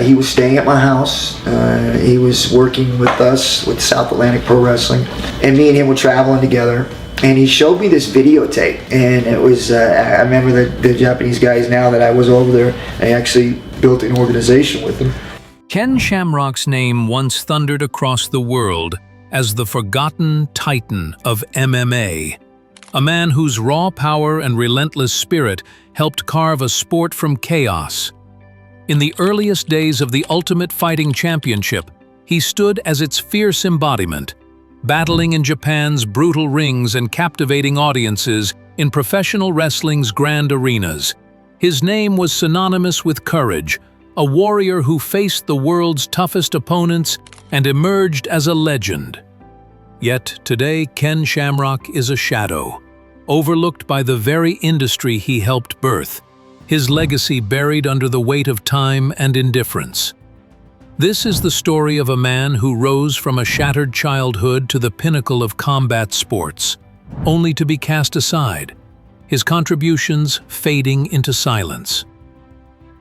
He was staying at my house. He was working with us with South Atlantic Pro Wrestling, and me and him were traveling together. And he showed me this videotape, and it was, I remember the Japanese guys now that I was over there, I actually built an organization with them. Ken Shamrock's name once thundered across the world as the forgotten titan of MMA, a man whose raw power and relentless spirit helped carve a sport from chaos. In the earliest days of the Ultimate Fighting Championship, he stood as its fierce embodiment, battling in Japan's brutal rings and captivating audiences in professional wrestling's grand arenas. His name was synonymous with courage, a warrior who faced the world's toughest opponents and emerged as a legend. Yet today, Ken Shamrock is a shadow, overlooked by the very industry he helped birth, his legacy buried under the weight of time and indifference. This is the story of a man who rose from a shattered childhood to the pinnacle of combat sports, only to be cast aside, his contributions fading into silence.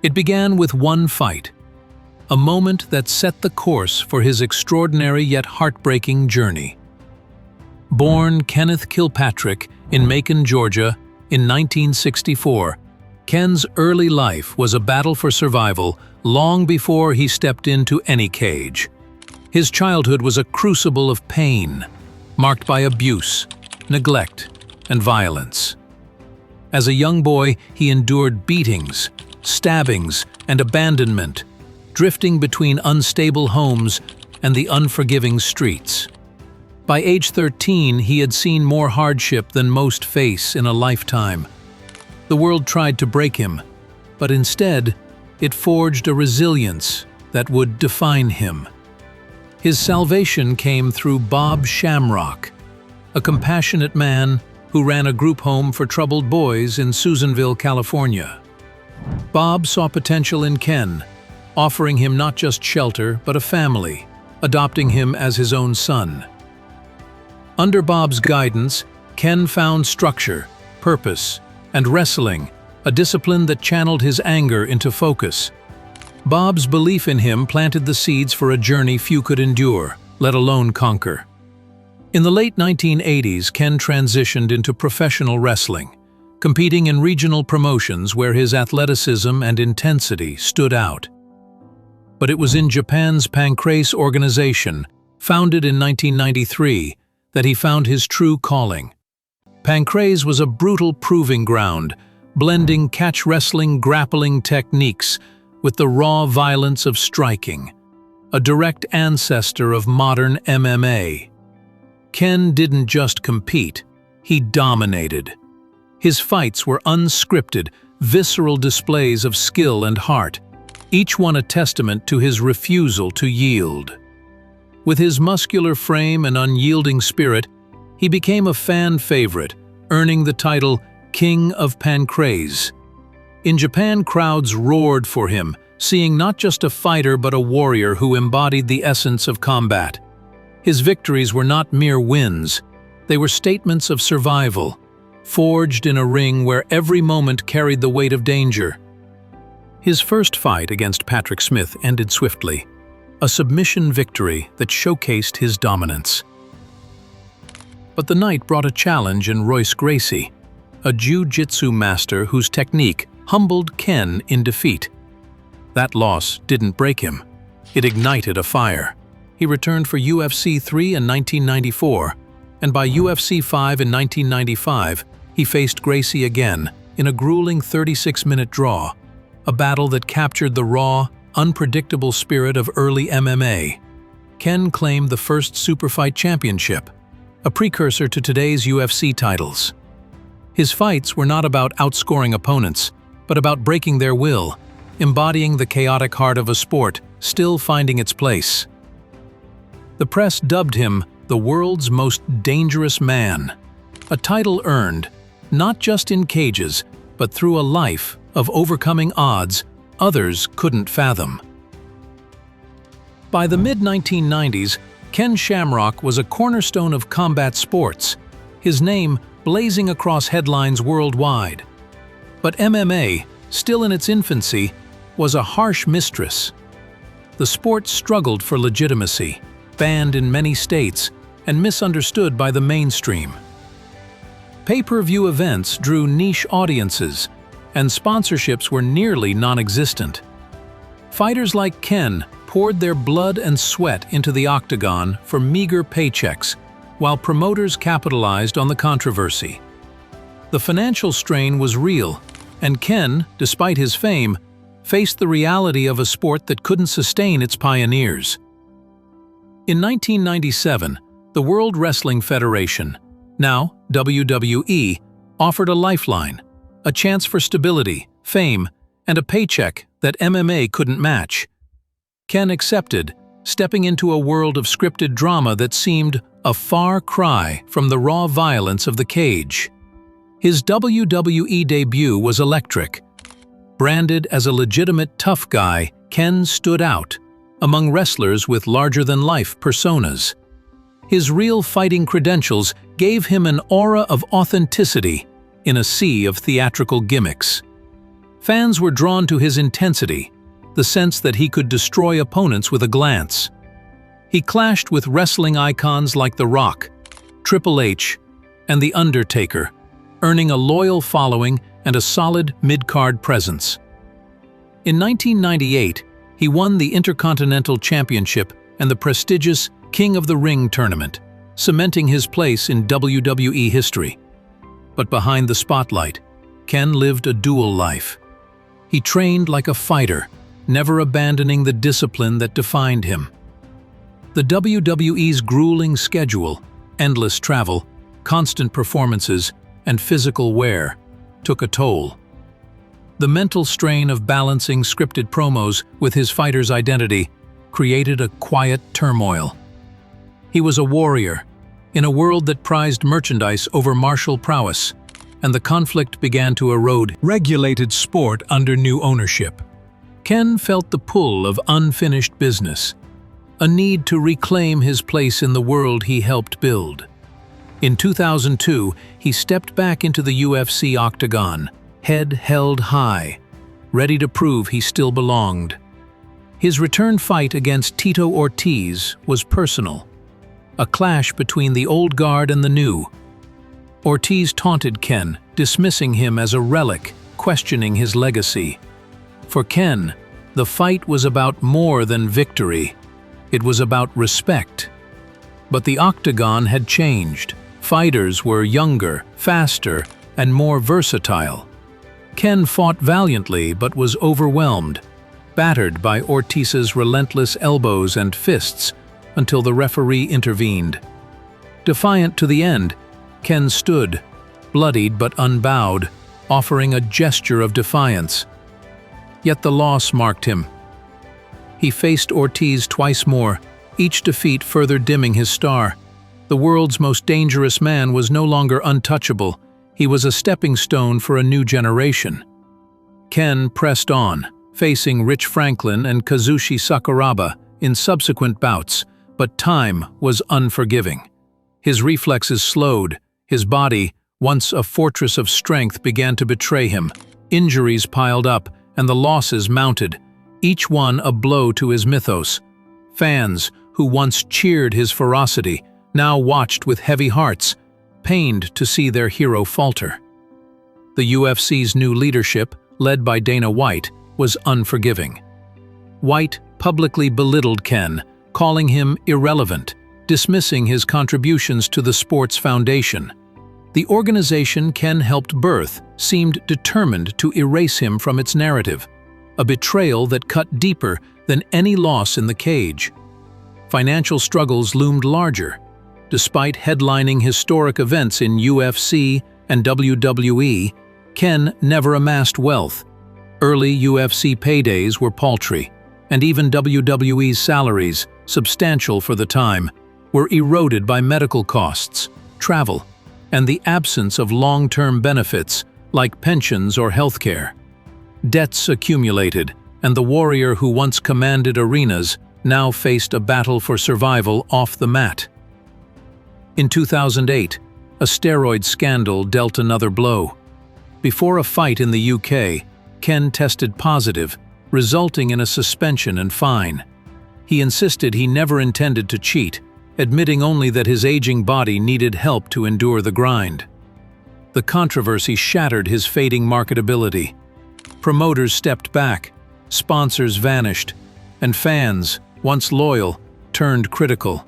It began with one fight, a moment that set the course for his extraordinary yet heartbreaking journey. Born Kenneth Kilpatrick in Macon, Georgia, in 1964, Ken's early life was a battle for survival long before he stepped into any cage. His childhood was a crucible of pain, marked by abuse, neglect, and violence. As a young boy, he endured beatings, stabbings, and abandonment, drifting between unstable homes and the unforgiving streets. By age 13, he had seen more hardship than most face in a lifetime. The world tried to break him, but instead, it forged a resilience that would define him. His salvation came through Bob Shamrock, a compassionate man who ran a group home for troubled boys in Susanville, California. Bob saw potential in Ken, offering him not just shelter but a family, adopting him as his own son. Under Bob's guidance, Ken found structure, purpose, and wrestling, a discipline that channeled his anger into focus. Bob's belief in him planted the seeds for a journey few could endure, let alone conquer. In the late 1980s, Ken transitioned into professional wrestling, competing in regional promotions where his athleticism and intensity stood out. But it was in Japan's Pancrase organization, founded in 1993, that he found his true calling. Pancrase was a brutal proving ground, blending catch wrestling grappling techniques with the raw violence of striking, a direct ancestor of modern MMA. Ken didn't just compete, he dominated. His fights were unscripted, visceral displays of skill and heart, each one a testament to his refusal to yield. With his muscular frame and unyielding spirit, he became a fan favorite, earning the title King of Pancrase. In Japan, crowds roared for him, seeing not just a fighter but a warrior who embodied the essence of combat. His victories were not mere wins, they were statements of survival, forged in a ring where every moment carried the weight of danger. His first fight against Patrick Smith ended swiftly, a submission victory that showcased his dominance. But the night brought a challenge in Royce Gracie, a jiu-jitsu master whose technique humbled Ken in defeat. That loss didn't break him. It ignited a fire. He returned for UFC 3 in 1994, and by UFC 5 in 1995, he faced Gracie again in a grueling 36-minute draw, a battle that captured the raw, unpredictable spirit of early MMA. Ken claimed the first Superfight Championship, a precursor to today's UFC titles. His fights were not about outscoring opponents, but about breaking their will, embodying the chaotic heart of a sport still finding its place. The press dubbed him the world's most dangerous man, a title earned not just in cages, but through a life of overcoming odds others couldn't fathom. By the mid-1990s, Ken Shamrock was a cornerstone of combat sports, his name blazing across headlines worldwide. But MMA, still in its infancy, was a harsh mistress, the sport struggled for legitimacy, banned in many states, and misunderstood by the mainstream. Pay-per-view events drew niche audiences, and sponsorships were nearly non-existent. Fighters like Ken poured their blood and sweat into the octagon for meager paychecks, while promoters capitalized on the controversy. The financial strain was real, and Ken, despite his fame, faced the reality of a sport that couldn't sustain its pioneers. In 1997, the World Wrestling Federation, now WWE, offered a lifeline, a chance for stability, fame, and a paycheck that MMA couldn't match. Ken accepted, stepping into a world of scripted drama that seemed a far cry from the raw violence of the cage. His WWE debut was electric. Branded as a legitimate tough guy, Ken stood out among wrestlers with larger-than-life personas. His real fighting credentials gave him an aura of authenticity in a sea of theatrical gimmicks. Fans were drawn to his intensity, the sense that he could destroy opponents with a glance. He clashed with wrestling icons like The Rock, Triple H, and The Undertaker, earning a loyal following and a solid mid-card presence. In 1998, he won the Intercontinental Championship and the prestigious King of the Ring tournament, cementing his place in WWE history. But behind the spotlight, Ken lived a dual life. He trained like a fighter, never abandoning the discipline that defined him. The WWE's grueling schedule, endless travel, constant performances, and physical wear took a toll. The mental strain of balancing scripted promos with his fighter's identity created a quiet turmoil. He was a warrior, in a world that prized merchandise over martial prowess, and the conflict began to erode regulated sport under new ownership. Ken felt the pull of unfinished business, a need to reclaim his place in the world he helped build. In 2002, he stepped back into the UFC octagon, head held high, ready to prove he still belonged. His return fight against Tito Ortiz was personal, a clash between the old guard and the new. Ortiz taunted Ken, dismissing him as a relic, questioning his legacy. For Ken, the fight was about more than victory. It was about respect. But the octagon had changed. Fighters were younger, faster, and more versatile. Ken fought valiantly but was overwhelmed, battered by Ortiz's relentless elbows and fists until the referee intervened. Defiant to the end, Ken stood, bloodied but unbowed, offering a gesture of defiance. Yet the loss marked him. He faced Ortiz twice more, each defeat further dimming his star. The world's most dangerous man was no longer untouchable. He was a stepping stone for a new generation. Ken pressed on, facing Rich Franklin and Kazushi Sakuraba in subsequent bouts, but time was unforgiving. His reflexes slowed, his body, once a fortress of strength, began to betray him. Injuries piled up, and the losses mounted, each one a blow to his mythos. Fans, who once cheered his ferocity, now watched with heavy hearts, pained to see their hero falter. The UFC's new leadership, led by Dana White, was unforgiving. White publicly belittled Ken, calling him irrelevant, dismissing his contributions to the sport's foundation. The organization Ken helped birth seemed determined to erase him from its narrative, a betrayal that cut deeper than any loss in the cage. Financial struggles loomed larger. Despite headlining historic events in UFC and WWE, Ken never amassed wealth. Early UFC paydays were paltry, and even WWE's salaries, substantial for the time, were eroded by medical costs, travel, and the absence of long-term benefits like pensions or healthcare. Debts accumulated, and the warrior who once commanded arenas now faced a battle for survival off the mat. In 2008, a steroid scandal dealt another blow. Before a fight in the UK, Ken tested positive, resulting in a suspension and fine. He insisted he never intended to cheat, admitting only that his aging body needed help to endure the grind. The controversy shattered his fading marketability. Promoters stepped back, sponsors vanished, and fans, once loyal, turned critical.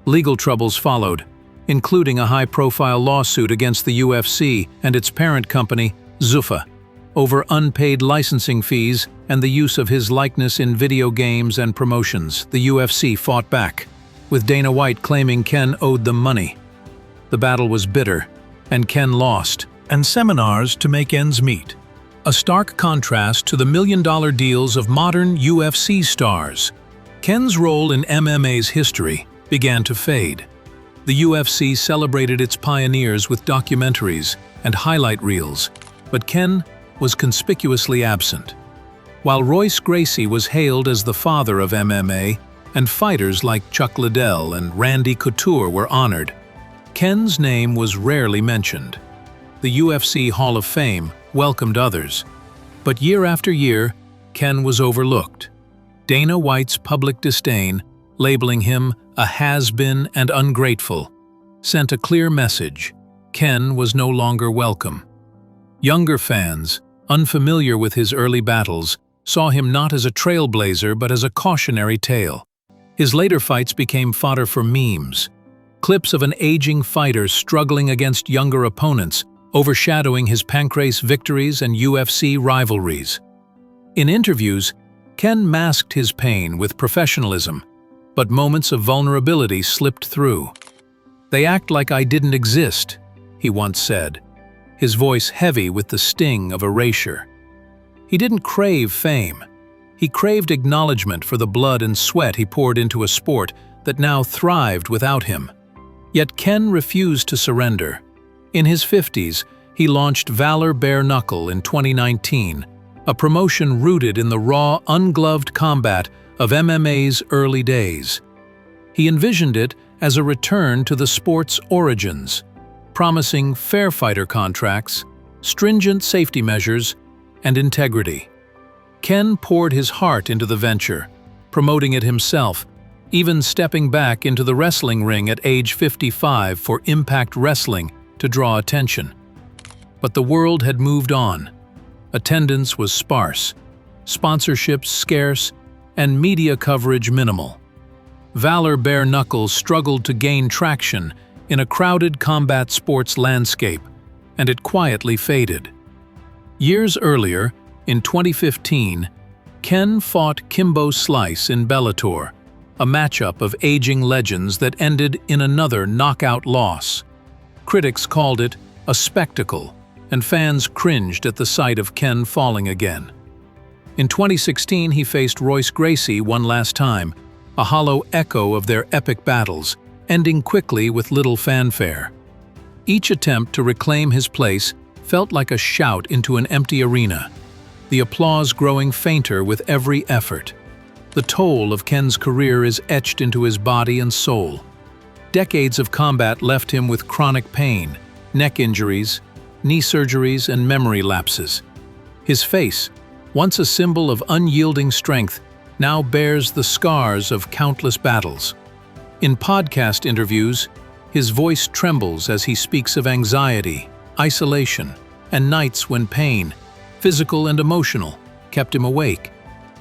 Legal troubles followed, including a high-profile lawsuit against the UFC and its parent company, Zuffa, over unpaid licensing fees and the use of his likeness in video games and promotions. The UFC fought back, with Dana White claiming Ken owed them money. The battle was bitter, and Ken lost, and seminars to make ends meet. A stark contrast to the million-dollar deals of modern UFC stars. Ken's role in MMA's history began to fade. The UFC celebrated its pioneers with documentaries and highlight reels, but Ken was conspicuously absent. While Royce Gracie was hailed as the father of MMA, and fighters like Chuck Liddell and Randy Couture were honored, Ken's name was rarely mentioned. The UFC Hall of Fame welcomed others, but year after year, Ken was overlooked. Dana White's public disdain, labeling him a has-been and ungrateful, sent a clear message: Ken was no longer welcome. Younger fans, unfamiliar with his early battles, saw him not as a trailblazer but as a cautionary tale. His later fights became fodder for memes, clips of an aging fighter struggling against younger opponents, overshadowing his pancrase victories and UFC rivalries. In interviews, Ken masked his pain with professionalism, but moments of vulnerability slipped through. "They act like I didn't exist," he once said, his voice heavy with the sting of erasure. He didn't crave fame. He craved acknowledgement for the blood and sweat he poured into a sport that now thrived without him. Yet Ken refused to surrender. In his 50s, he launched Valor Bare Knuckle in 2019, a promotion rooted in the raw, ungloved combat of MMA's early days. He envisioned it as a return to the sport's origins, promising fair fighter contracts, stringent safety measures, and integrity. Ken poured his heart into the venture, promoting it himself, even stepping back into the wrestling ring at age 55 for Impact Wrestling to draw attention. But the world had moved on. Attendance was sparse, sponsorships scarce, and media coverage minimal. Valor Bare Knuckle struggled to gain traction in a crowded combat sports landscape, and it quietly faded. Years earlier, in 2015, Ken fought Kimbo Slice in Bellator, a matchup of aging legends that ended in another knockout loss. Critics called it a spectacle, and fans cringed at the sight of Ken falling again. In 2016, he faced Royce Gracie one last time, a hollow echo of their epic battles, ending quickly with little fanfare. Each attempt to reclaim his place felt like a shout into an empty arena, the applause growing fainter with every effort. The toll of Ken's career is etched into his body and soul. Decades of combat left him with chronic pain, neck injuries, knee surgeries, and memory lapses. His face, once a symbol of unyielding strength, now bears the scars of countless battles. In podcast interviews, his voice trembles as he speaks of anxiety, isolation, and nights when pain, physical and emotional, kept him awake.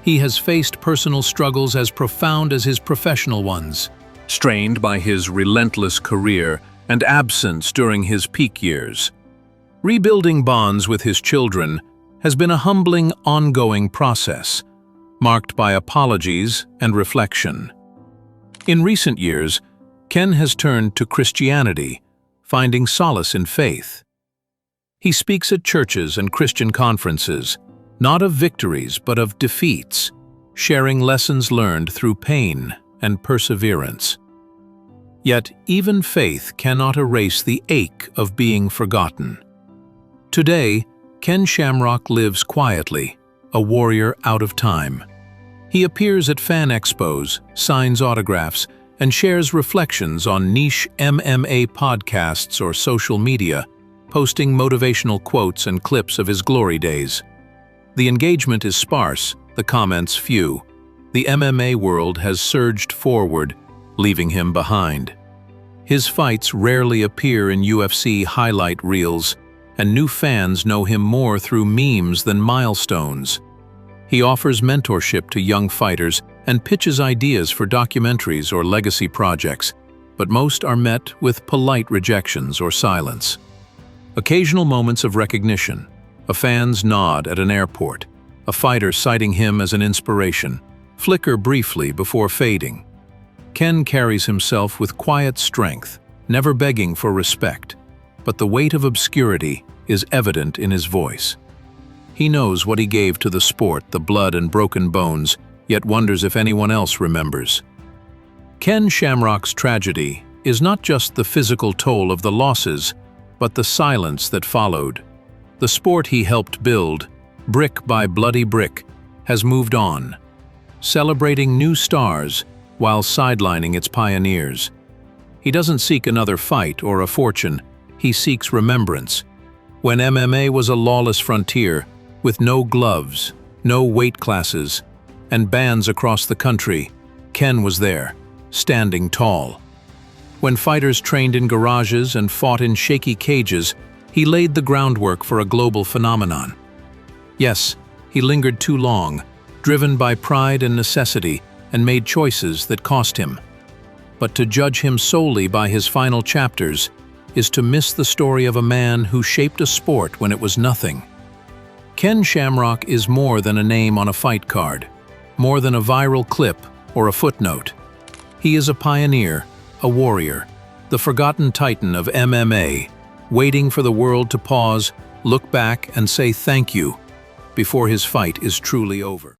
He has faced personal struggles as profound as his professional ones. Strained by his relentless career and absence during his peak years, rebuilding bonds with his children has been a humbling, ongoing process, marked by apologies and reflection. In recent years, Ken has turned to Christianity, finding solace in faith. He speaks at churches and Christian conferences, not of victories but of defeats, sharing lessons learned through pain and perseverance. Yet even faith cannot erase the ache of being forgotten. Today, Ken Shamrock lives quietly, a warrior out of time. He appears at fan expos, signs autographs, and shares reflections on niche MMA podcasts or social media, posting motivational quotes and clips of his glory days. The engagement is sparse, the comments few, the MMA world has surged forward, leaving him behind. His fights rarely appear in UFC highlight reels, and new fans know him more through memes than milestones. He offers mentorship to young fighters and pitches ideas for documentaries or legacy projects, but most are met with polite rejections or silence. Occasional moments of recognition, a fan's nod at an airport, a fighter citing him as an inspiration, flicker briefly before fading. Ken carries himself with quiet strength, never begging for respect, but the weight of obscurity is evident in his voice. He knows what he gave to the sport, the blood and broken bones, yet wonders if anyone else remembers. Ken Shamrock's tragedy is not just the physical toll of the losses, but the silence that followed. The sport he helped build, brick by bloody brick, has moved on, celebrating new stars while sidelining its pioneers. He doesn't seek another fight or a fortune, he seeks remembrance. When MMA was a lawless frontier, with no gloves, no weight classes, and bans across the country, Ken was there, standing tall. When fighters trained in garages and fought in shaky cages, he laid the groundwork for a global phenomenon. Yes, he lingered too long, driven by pride and necessity, and made choices that cost him. But to judge him solely by his final chapters is to miss the story of a man who shaped a sport when it was nothing. Ken Shamrock is more than a name on a fight card, more than a viral clip or a footnote. He is a pioneer, a warrior, the forgotten titan of MMA, waiting for the world to pause, look back, and say thank you before his fight is truly over.